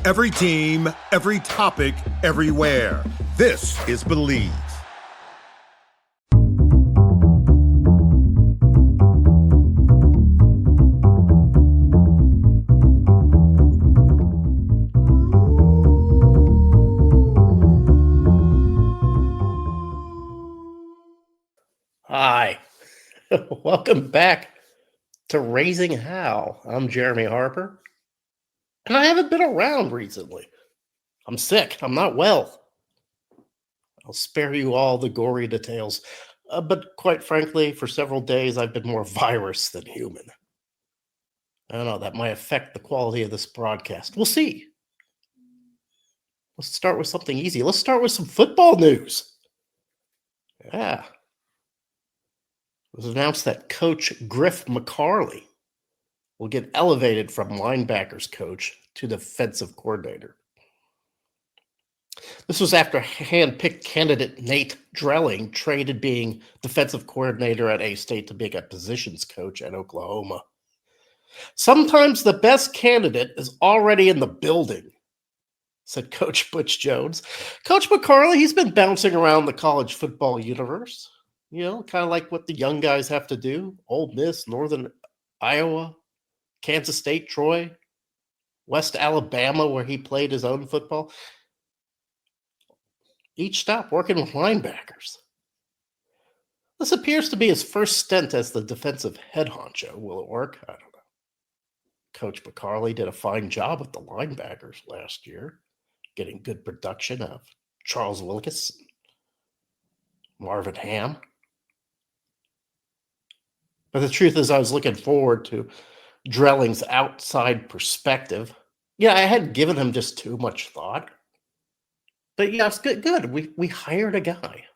Every team, every topic, everywhere. This is Believe. Hi, welcome back to Raising Howl. I'm Jeremy Harper, and I haven't been around recently. I'm sick. I'm not well. I'll spare you all the gory details, but quite frankly, for several days I've been more virus than human. I don't know, that might affect the quality of this broadcast. We'll see. Let's start with something easy. Let's start with some football news. Yeah. It was announced that Coach Griff McCarley will get elevated from linebackers coach to defensive coordinator. This was after hand-picked candidate Nate Drelling traded being defensive coordinator at A-State to being a positions coach at Oklahoma. Sometimes the best candidate is already in the building, said Coach Butch Jones. Coach McCarley, he's been bouncing around the college football universe. You know, kind of like what the young guys have to do. Ole Miss, Northern Iowa, Kansas State, Troy, West Alabama, where he played his own football. Each stop working with linebackers. This appears to be his first stint as the defensive head honcho. Will it work? I don't know. Coach McCarley did a fine job with the linebackers last year, getting good production of Charles Wilkes, Marvin Ham. But the truth is, I was looking forward to Drelling's outside perspective. Yeah, I hadn't given him just too much thought. But yeah, it's good. We hired a guy,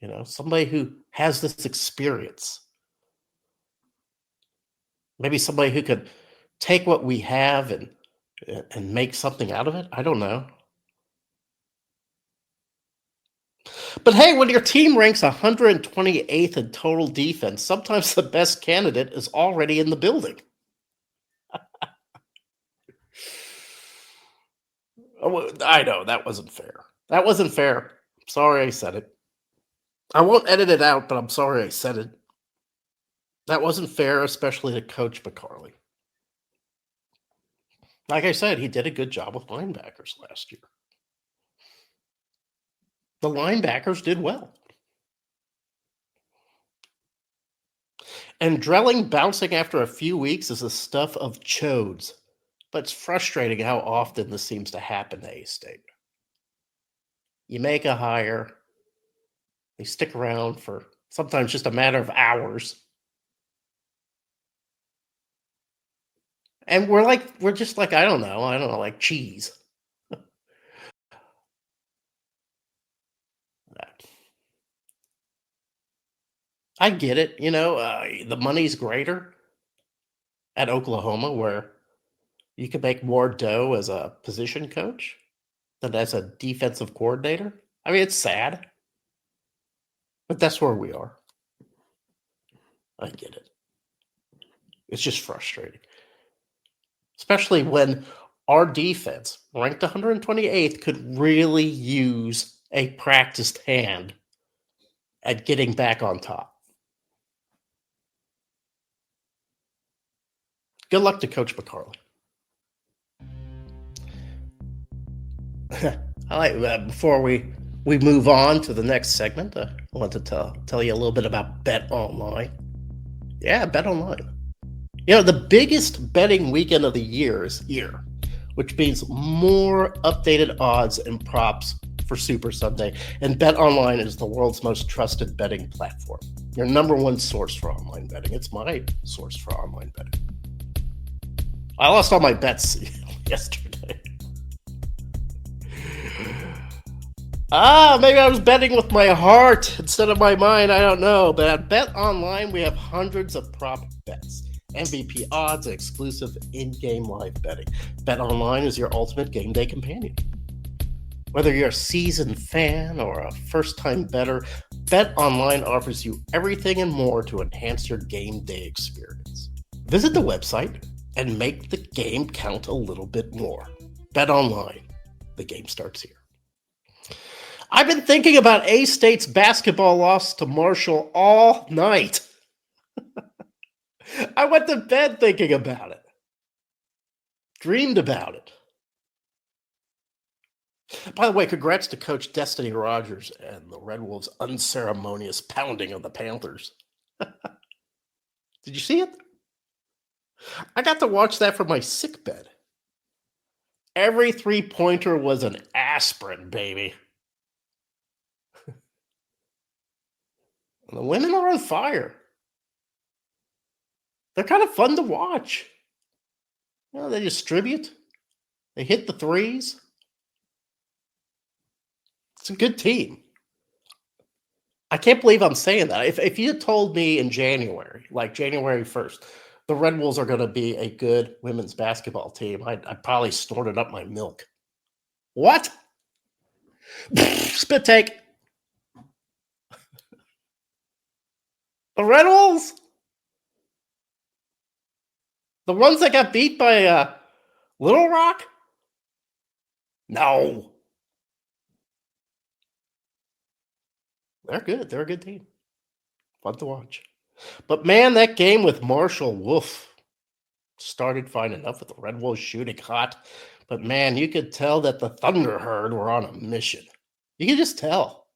you know, somebody who has this experience. Maybe somebody who could take what we have and make something out of it. I don't know. But hey, when your team ranks 128th in total defense, sometimes the best candidate is already in the building. Oh, I know, that wasn't fair. That wasn't fair. Sorry I said it. I won't edit it out, but I'm sorry I said it. That wasn't fair, especially to Coach McCarley. Like I said, he did a good job with linebackers last year. The linebackers did well. And Drelling bouncing after a few weeks is the stuff of chodes. But it's frustrating how often this seems to happen to A-State. You make a hire, they stick around for sometimes just a matter of hours. And we're just like, I don't know, like cheese. I get it, you know, the money's greater at Oklahoma, where you can make more dough as a position coach than as a defensive coordinator. I mean, it's sad, but that's where we are. I get it. It's just frustrating, especially when our defense, ranked 128th, could really use a practiced hand at getting back on top. Good luck to Coach McCarley. Before we move on to the next segment, I want to tell you a little bit about Bet Online. Yeah, Bet Online. You know, the biggest betting weekend of the year is here, which means more updated odds and props for Super Sunday. And Bet Online is the world's most trusted betting platform. Your number one source for online betting. It's my source for online betting. I lost all my bets yesterday. Maybe I was betting with my heart instead of my mind. I don't know. But at Bet Online, we have hundreds of prop bets, MVP odds, and exclusive in-game live betting. Bet Online is your ultimate game day companion. Whether you're a seasoned fan or a first-time bettor, Bet Online offers you everything and more to enhance your game day experience. Visit the website and make the game count a little bit more. Bet online. The game starts here. I've been thinking about A-State's basketball loss to Marshall all night. I went to bed thinking about it. Dreamed about it. By the way, congrats to Coach Destiny Rogers and the Red Wolves' unceremonious pounding of the Panthers. Did you see it? I got to watch that from my sickbed. Every three-pointer was an aspirin, baby. The women are on fire. They're kind of fun to watch. You know, they distribute. They hit the threes. It's a good team. I can't believe I'm saying that. If you had told me in January, like January 1st, the Red Wolves are going to be a good women's basketball team, I'd probably snorted up my milk. What? Spit take. The Red Wolves? The ones that got beat by Little Rock? No. They're good. They're a good team. Fun to watch. But man, that game with Marshall, woof. Started fine enough with the Red Wolves shooting hot. But man, you could tell that the Thunder Herd were on a mission. You could just tell.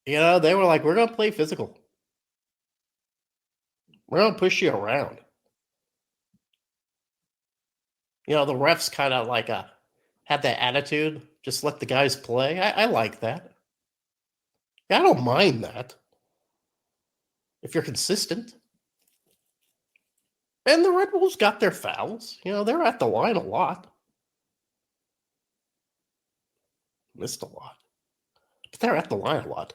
You know, they were like, we're going to play physical. We're going to push you around. You know, the refs kind of like had that attitude. Just let the guys play. I like that. I don't mind that. If you're consistent. And the Red Wolves got their fouls. You know, they're at the line a lot. Missed a lot. But they're at the line a lot.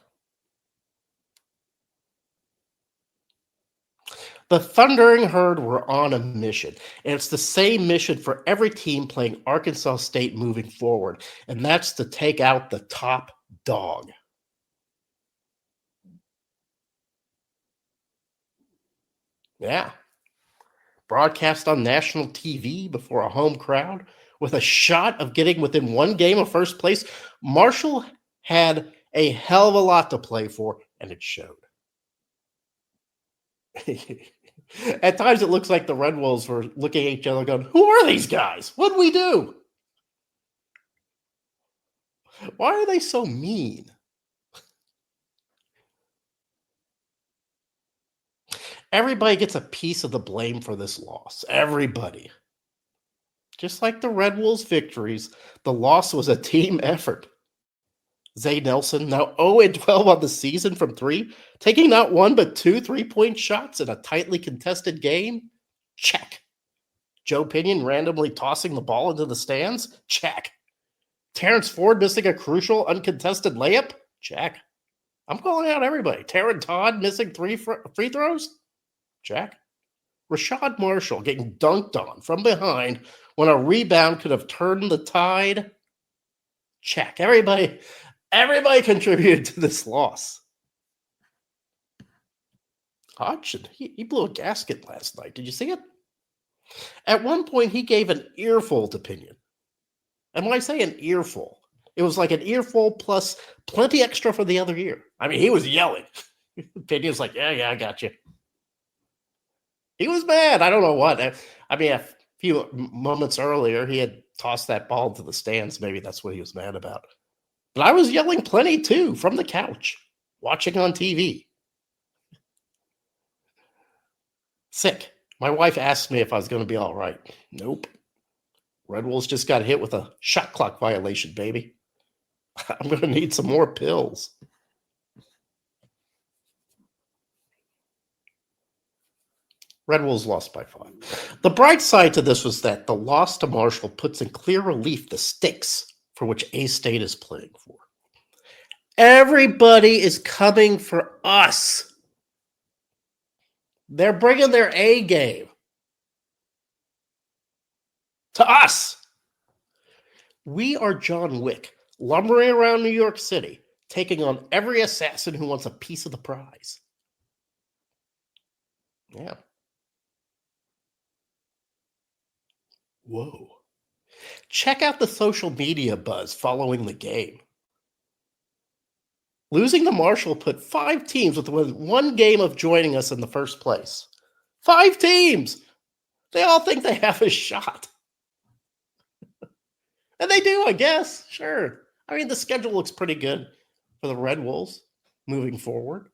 The Thundering Herd were on a mission. And it's the same mission for every team playing Arkansas State moving forward. And that's to take out the top dog. Yeah. Broadcast on national TV before a home crowd with a shot of getting within one game of first place. Marshall had a hell of a lot to play for, and it showed. At times, it looks like the Red Wolves were looking at each other going, who are these guys? What'd we do? Why are they so mean? Everybody gets a piece of the blame for this loss. Everybody. Just like the Red Wolves' victories, the loss was a team effort. Zay Nelson, now 0-12 on the season from three, taking not one but two three-point shots in a tightly contested game? Check. Joe Pinion randomly tossing the ball into the stands? Check. Terrence Ford missing a crucial uncontested layup? Check. I'm calling out everybody. Taryn Todd missing three free throws? Check. Rashad Marshall getting dunked on from behind when a rebound could have turned the tide? Check. Everybody contributed to this loss. Hodgson, he blew a gasket last night. Did you see it? At one point, he gave an earful to Pinion. And when I say an earful, it was like an earful plus plenty extra for the other ear. I mean, he was yelling. Pinion's like, yeah, I got you. He was mad. I don't know what. I mean, a few moments earlier, he had tossed that ball into the stands. Maybe that's what he was mad about. But I was yelling plenty, too, from the couch, watching on TV. Sick. My wife asked me if I was going to be all right. Nope. Red Wolves just got hit with a shot clock violation, baby. I'm going to need some more pills. Red Wolves lost by 5. The bright side to this was that the loss to Marshall puts in clear relief the stakes for which A-State is playing for. Everybody is coming for us. They're bringing their A game to us. We are John Wick, lumbering around New York City, taking on every assassin who wants a piece of the prize. Yeah. Whoa. Check out the social media buzz following the game. Losing to Marshall put 5 teams within 1 game of joining us in the first place. 5 teams! They all think they have a shot. And they do, I guess. Sure. I mean, the schedule looks pretty good for the Red Wolves moving forward.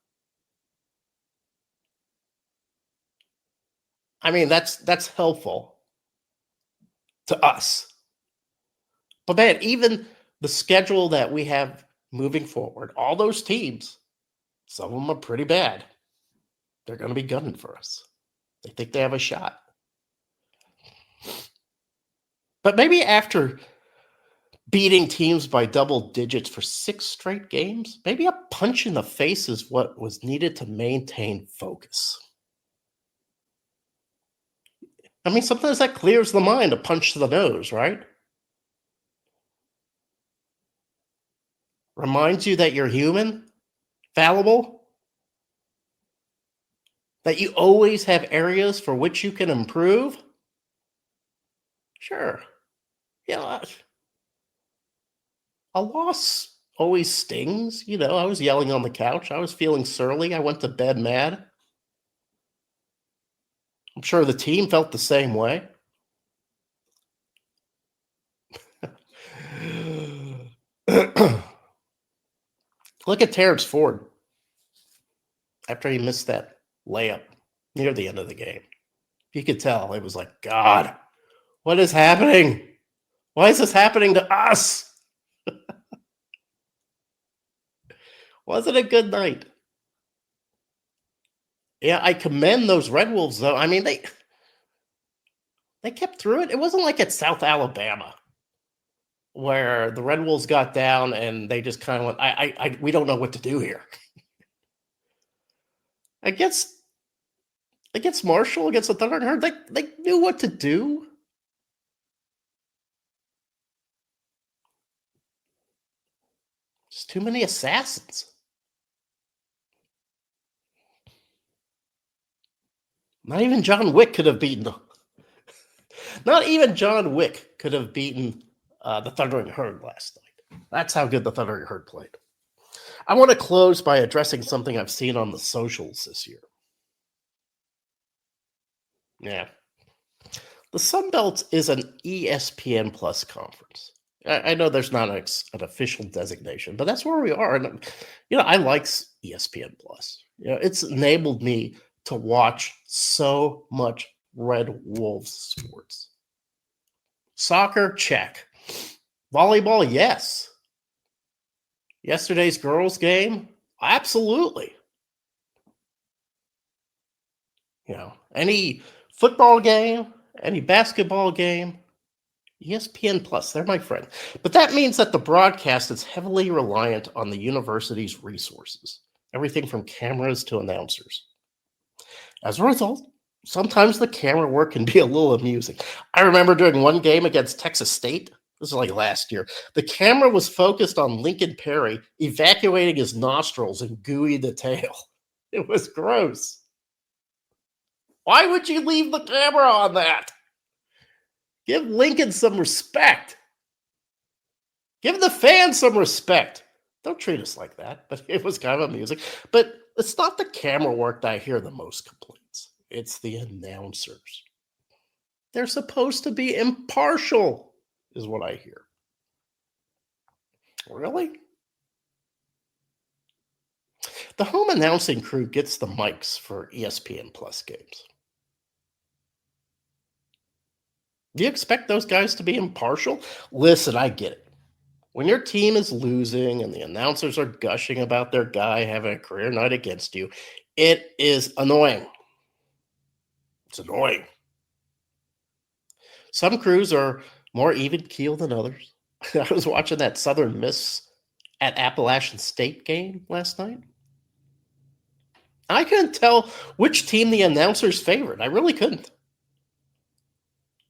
I mean, that's helpful to us. But man, even the schedule that we have moving forward, all those teams, some of them are pretty bad. They're going to be gunning for us. They think they have a shot. But maybe after beating teams by double digits for 6 straight games, maybe a punch in the face is what was needed to maintain focus. I mean, sometimes that clears the mind, a punch to the nose, right? Reminds you that you're human, fallible, that you always have areas for which you can improve. Sure. Yeah. A loss always stings. You know, I was yelling on the couch. I was feeling surly. I went to bed mad. I'm sure the team felt the same way. Look at Terrence Ford after he missed that layup near the end of the game. You could tell it was like, God, what is happening? Why is this happening to us? Wasn't a good night. Yeah, I commend those Red Wolves, though. I mean, they kept through it. It wasn't like at South Alabama, where the Red Wolves got down and they just kind of went, we don't know what to do here. Against Marshall, against the Thunder and Herd, they knew what to do. Just too many assassins. Not even John Wick could have beaten them. Not even John Wick could have beaten the Thundering Herd last night. That's how good the Thundering Herd played. I want to close by addressing something I've seen on the socials this year. Yeah. The Sun Belt is an ESPN Plus conference. I know there's not an official designation, but that's where we are. And, I like ESPN Plus. It's enabled me to watch so much Red Wolves sports. Soccer, check. Volleyball, yes. Yesterday's girls' game, absolutely. Any football game, any basketball game, ESPN Plus, they're my friend. But that means that the broadcast is heavily reliant on the university's resources, everything from cameras to announcers. As a result, sometimes the camera work can be a little amusing. I remember during one game against Texas State, this is like last year, the camera was focused on Lincoln Perry evacuating his nostrils and gooey the tail. It was gross. Why would you leave the camera on that? Give Lincoln some respect. Give the fans some respect. Don't treat us like that. But it was kind of amusing. But it's not the camera work that I hear the most complaints. It's the announcers. They're supposed to be impartial, is what I hear. Really? The home announcing crew gets the mics for ESPN Plus games. Do you expect those guys to be impartial? Listen, I get it. When your team is losing and the announcers are gushing about their guy having a career night against you, it is annoying. It's annoying. Some crews are more even-keeled than others. I was watching that Southern Miss at Appalachian State game last night. I couldn't tell which team the announcers favored. I really couldn't.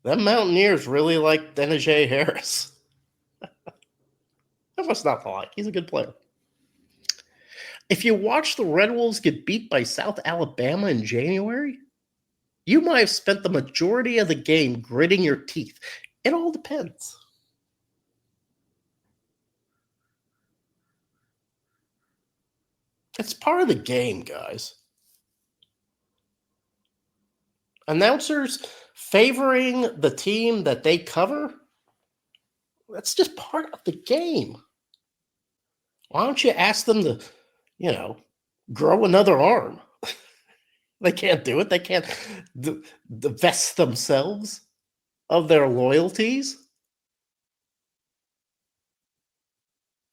Them Mountaineers really like Denijay Harris. That must not like. He's a good player. If you watch the Red Wolves get beat by South Alabama in January, you might have spent the majority of the game gritting your teeth. It all depends. It's part of the game, guys. Announcers favoring the team that they cover, that's just part of the game. Why don't you ask them to, grow another arm? They can't do it. They can't divest themselves of their loyalties.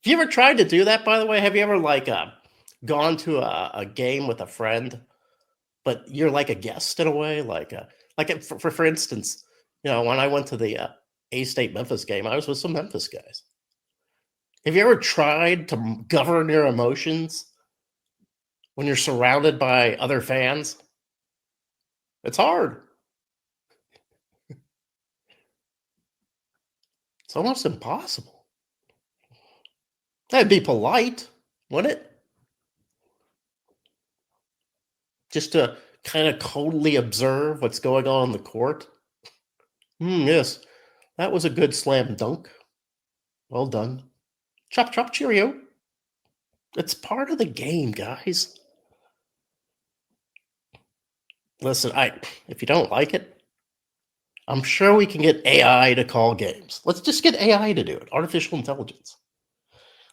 Have you ever tried to do that, by the way? Have you ever gone to a game with a friend, but you're like a guest in a way? For instance, when I went to the A-State Memphis game, I was with some Memphis guys. Have you ever tried to govern your emotions when you're surrounded by other fans? It's hard. It's almost impossible. That'd be polite, wouldn't it? Just to kind of coldly observe what's going on in the court. Yes, that was a good slam dunk. Well done. Chop, chop, cheerio. It's part of the game, guys. Listen, if you don't like it, I'm sure we can get AI to call games. Let's just get AI to do it, artificial intelligence.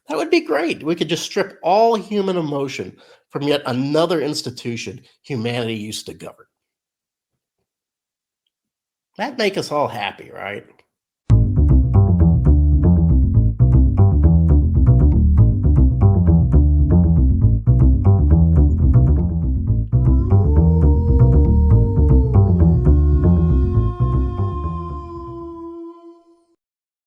That would be great. We could just strip all human emotion from yet another institution humanity used to govern. That'd make us all happy, right?